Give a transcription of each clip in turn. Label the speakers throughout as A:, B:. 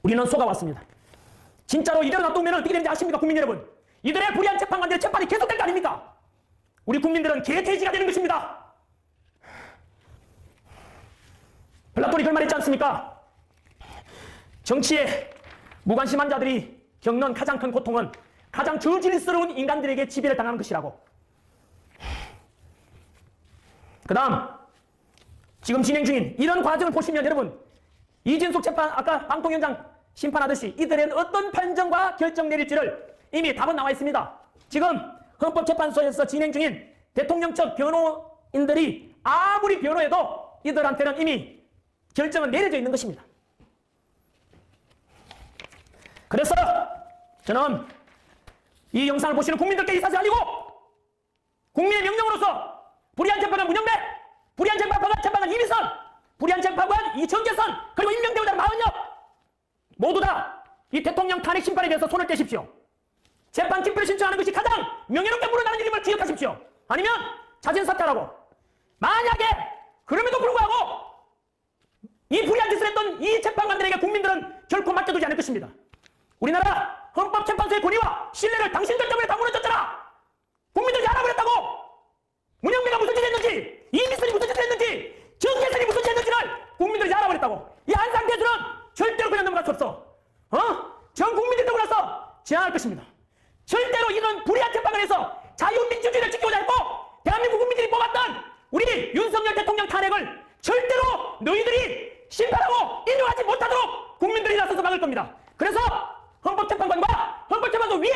A: 우리는 속아왔습니다. 진짜로 이대로 놔두면 어떻게 되는지 아십니까, 국민 여러분? 이들의 불의한 재판관들의 재판이 계속될 거 아닙니까? 우리 국민들은 개돼지가 되는 것입니다. 플라톤이 그런 말 했지 않습니까? 정치에 무관심한 자들이 겪는 가장 큰 고통은 가장 저질스러운 인간들에게 지배를 당하는 것이라고. 그 다음 지금 진행 중인 이런 과정을 보시면 여러분, 이진숙 재판, 아까 방통위원장 심판하듯이 이들은 어떤 판정과 결정 내릴지를 이미 답은 나와 있습니다. 지금 헌법재판소에서 진행 중인 대통령 측 변호인들이 아무리 변호해도 이들한테는 이미 결정은 내려져 있는 것입니다. 그래서 저는 이 영상을 보시는 국민들께 이 사실 알리고, 국민의 명령으로서 불의한 재판관 문영배, 불의한 재판관 이미선, 불의한 재판관 이정재선, 그리고 임명되고자 하는 마흔역 모두 다 이 대통령 탄핵 심판에 대해서 손을 떼십시오. 재판 기표를 신청하는 것이 가장 명예롭게 물어나는 일임을 기억하십시오. 아니면 자진 사퇴하라고. 만약에 그럼에도 불구하고 이 불의한 짓을 했던 이 재판관들에게 국민들은 결코 맡겨두지 않을 것입니다. 우리나라 헌법재판소의 권위와 신뢰를 당신들 때문에 다 무너졌잖아. 국민들이 알아버렸다고. 문영배가 무슨 짓을 했는지, 이미선이 무슨 짓을 했는지, 정재선이 무슨 짓을 했는지를 국민들이 알아버렸다고. 이 한 상태에서는 절대로 그냥 넘어갈 수 없어. 전 국민들 되고 나서 제안할 것입니다. 절대로 이런 불의한 재판관에서 자유민주주의를 지키고자 했고, 대한민국 국민들이 뽑았던 우리 윤석열 대통령 탄핵을 절대로 너희들이 심판하고 인용하지 못하도록 국민들이 나서서 막을 겁니다. 그래서 헌법재판관과 헌법재판소 위에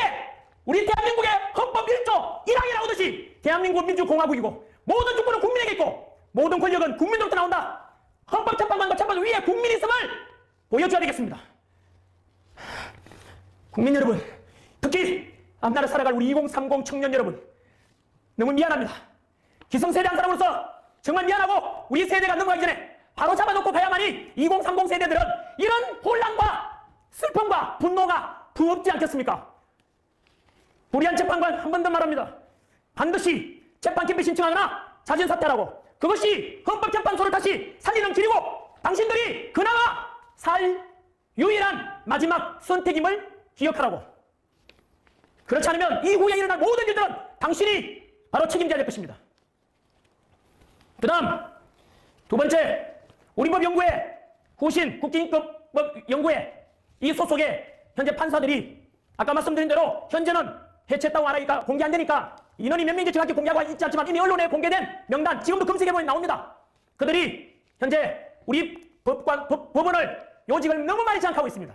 A: 우리 대한민국의 헌법 1조 1항이 나오듯이 대한민국 민주공화국이고 모든 주권은 국민에게 있고 모든 권력은 국민으로부터 나온다. 헌법재판관과 재판소 위에 국민이 있음을 보여줘야 되겠습니다. 국민 여러분, 특히 앞나라 살아갈 우리 2030 청년 여러분, 너무 미안합니다. 기성세대 한 사람으로서 정말 미안하고, 우리 세대가 넘어가기 전에 바로 잡아놓고 가야만이 2030 세대들은 이런 혼란과 슬픔과 분노가 부없지 않겠습니까? 불의한 재판관 한 번 더 말합니다. 반드시 재판 기피 신청하거나 자진 사퇴하라고. 그것이 헌법재판소를 다시 살리는 길이고 당신들이 그나마 살 유일한 마지막 선택임을 기억하라고. 그렇지 않으면 이후에 일어날 모든 일들은 당신이 바로 책임져야 될 것입니다. 그 다음 두 번째, 우리 법연구회 후신 국제인권법연구회 이 소속의 현재 판사들이 아까 말씀드린 대로 현재는 해체했다고 하니까 공개 안 되니까 인원이 몇 명인지 정확히 공개하고 있지 않지만 이미 언론에 공개된 명단 지금도 검색해보면 나옵니다. 그들이 현재 우리 법원을 요직을 너무 많이 장악하고 있습니다.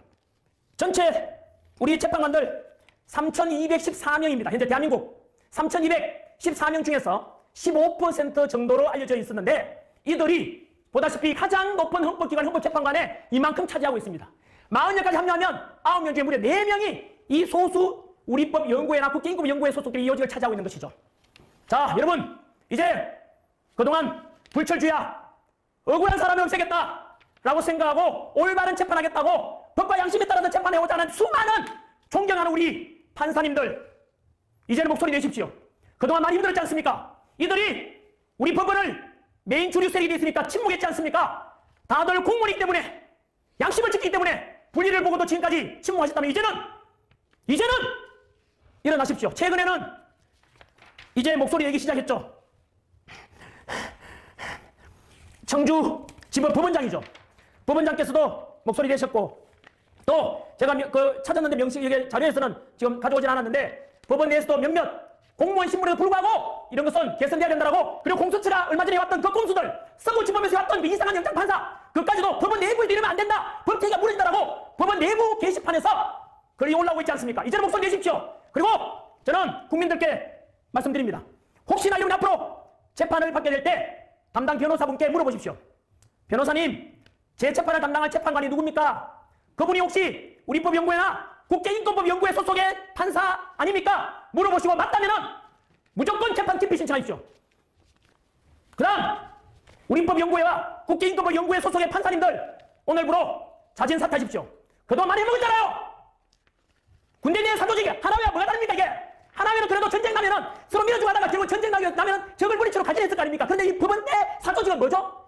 A: 전체 우리 재판관들 3,214명입니다. 현재 대한민국 3,214명 중에서 15% 정도로 알려져 있었는데 이들이 보다시피 가장 높은 헌법기관 헌법재판관에 이만큼 차지하고 있습니다. 40명까지 합류하면 9명 중에 무려 4명이 이 소수 우리법 연구회나 국제인권연구회 소속들이 이 요직을 차지하고 있는 것이죠. 자, 여러분, 이제 그동안 불철주야, 억울한 사람을 없애겠다 라고 생각하고 올바른 재판하겠다고 법과 양심에 따라서 재판해오자 하는 수많은 존경하는 우리 판사님들, 이제는 목소리 내십시오. 그동안 많이 힘들었지 않습니까? 이들이 우리 법원을 메인 주류 세력이 됐으니까 침묵했지 않습니까? 다들 공무원이기 때문에, 양심을 지키기 때문에 불의를 보고도 지금까지 침묵하셨다면 이제는 일어나십시오. 최근에는 이제 목소리 내기 시작했죠. 청주 지법 법원장이죠. 법원장께서도 목소리 내셨고, 또 제가 찾았는데 명식의 자료에서는 지금 가져오진 않았는데 법원 내에서도 몇몇 공무원 신분에도 불구하고 이런 것은 개선돼야 된다라고, 그리고 공수처가 얼마 전에 왔던 그 공수들, 서울지법에서 왔던 그 이상한 영장판사, 그까지도 법원 내부에도 이러면 안 된다, 법태기가 무너진다라고 법원 내부 게시판에서 글이 올라오고 있지 않습니까? 이제는 목소리 내십시오. 그리고 저는 국민들께 말씀드립니다. 혹시나 이런 앞으로 재판을 받게 될 때 담당 변호사분께 물어보십시오. 변호사님, 제 재판을 담당할 재판관이 누굽니까? 그분이 혹시 우리법연구회나 국제인권법연구회 소속의 판사 아닙니까? 물어보시고 맞다면은 무조건 재판 기피 신청하십시오. 그 다음 우리법연구회와 국제인권법연구회 소속의 판사님들, 오늘부로 자진 사퇴하십시오. 그동안 많이 해먹었잖아요. 군대 내의 사조직이 하나회와 뭐가 다릅니까? 이게 하나회는 그래도 전쟁 나면은 서로 밀어주고 하다가 결국 전쟁 나면 적을 부리치러 갈등했을 거 아닙니까? 그런데 이 법원 내 사조직은 뭐죠?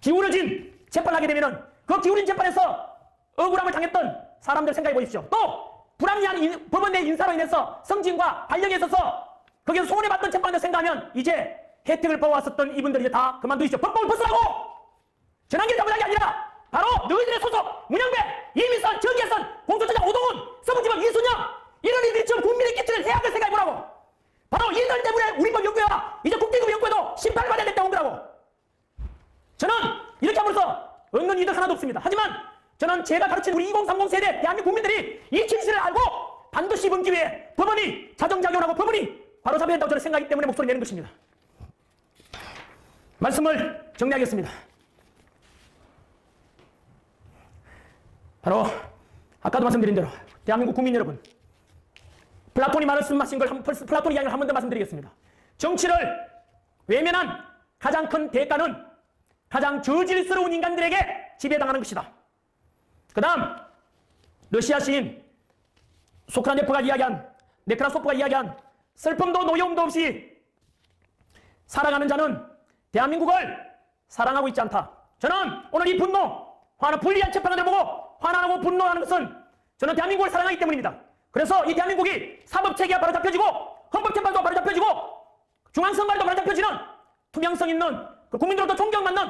A: 기울어진 재판을 하게 되면은 그 기울인 재판에서 억울함을 당했던 사람들 생각해 보십시오. 또 불합리한 법원 내 인사로 인해서 성진과 발령에 있어서 거기서 손해봤던 재판을 생각하면 이제 혜택을 보았었던 이분들이 이제 다 그만두시죠. 법법을 벗으라고! 전환기를 잘못한 게 아니라 바로 너희들의 소속 문영배, 이민선, 정계선, 공소처장 오동훈, 서부지법 이순영 이런 이들이 지금 국민에 끼치는 해악을 생각해 보라고. 바로 이들 때문에 우리 법 연구회와 이제 국기급 연구회도 심판을 받아야 됐다고 온 거라고. 저는 이렇게 함으로써 얻는 이득 하나도 없습니다. 하지만 저는 제가 가르친 우리 2030 세대 대한민국 국민들이 이 진실을 알고 반드시 이번 기회에 법원이 자정작용하고 법원이 바로잡아야 된다고 저는 생각하기 때문에 목소리 내는 것입니다. 말씀을 정리하겠습니다. 바로 아까도 말씀드린 대로 대한민국 국민 여러분, 플라톤이 말씀하신 걸 플라톤 이야기를 한 번 더 말씀드리겠습니다. 정치를 외면한 가장 큰 대가는 가장 저질스러운 인간들에게 지배당하는 것이다. 그 다음 러시아 시인 소크라네프가 이야기한 네크라소프가 이야기한 슬픔도 노여움도 없이 살아가는 자는 대한민국을 사랑하고 있지 않다. 저는 오늘 이 분노, 화나 불리한 재판을 보고 화나고 분노하는 것은 저는 대한민국을 사랑하기 때문입니다. 그래서 이 대한민국이 사법체계가 바로 잡혀지고 헌법재판도 바로 잡혀지고 중앙선관위도 바로 잡혀지는 투명성 있는 국민들로부터 존경받는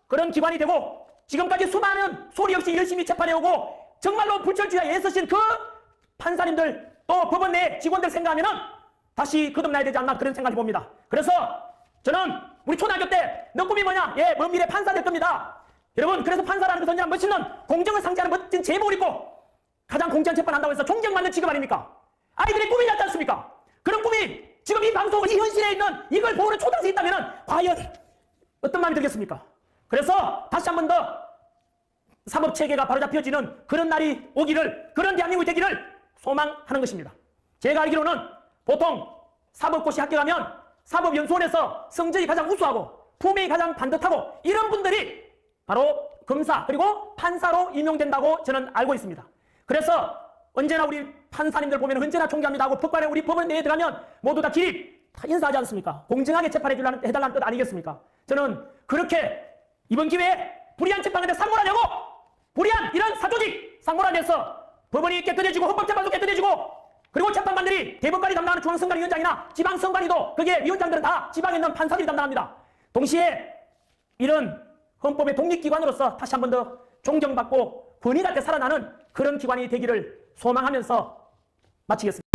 A: 그런 기관이 되고 지금까지 수많은 소리 없이 열심히 재판해오고 정말로 불철주야 애쓰신 그 판사님들 또 법원 내 직원들 생각하면은 다시 거듭나야 되지 않나 그런 생각을 봅니다. 그래서 저는 우리 초등학교 때 너 꿈이 뭐냐? 예, 먼 미래 판사 될 겁니다. 여러분, 그래서 판사라는 것은 그냥 멋있는 공정을 상징하는 멋진 제복을 입고 가장 공정한 재판한다고 해서 존경받는 직업 아닙니까? 아이들의 꿈이 낫지 않습니까? 그런 꿈이 지금 이 방송, 이 현실에 있는 이걸 보는 초등학생이 있다면 과연 어떤 마음이 들겠습니까? 그래서 다시 한 번 더 사법체계가 바로잡혀지는 그런 날이 오기를, 그런 대한민국이 되기를 소망하는 것입니다. 제가 알기로는 보통 사법고시 합격하면 사법연수원에서 성적이 가장 우수하고 품행이 가장 반듯하고 이런 분들이 바로 검사 그리고 판사로 임용된다고 저는 알고 있습니다. 그래서 언제나 우리 판사님들 보면 언제나 존경합니다 하고 법관에 우리 법원 내에 들어가면 모두 다 기립 다 인사하지 않습니까? 공정하게 재판해달라는 뜻 아니겠습니까? 저는 그렇게 이번 기회에 불의한 재판에 상고하려고 불의한 이런 사조직 상고를 법원이 깨끗해지고 헌법재판도 깨끗해지고 그리고 재판관들이 대법관이 담당하는 중앙선관위 위원장이나 지방선관위도 거기에 위원장들은 다 지방에 있는 판사들이 담당합니다. 동시에 이런 헌법의 독립기관으로서 다시 한 번 더 존경받고 권위답게 살아나는 그런 기관이 되기를 소망하면서 마치겠습니다.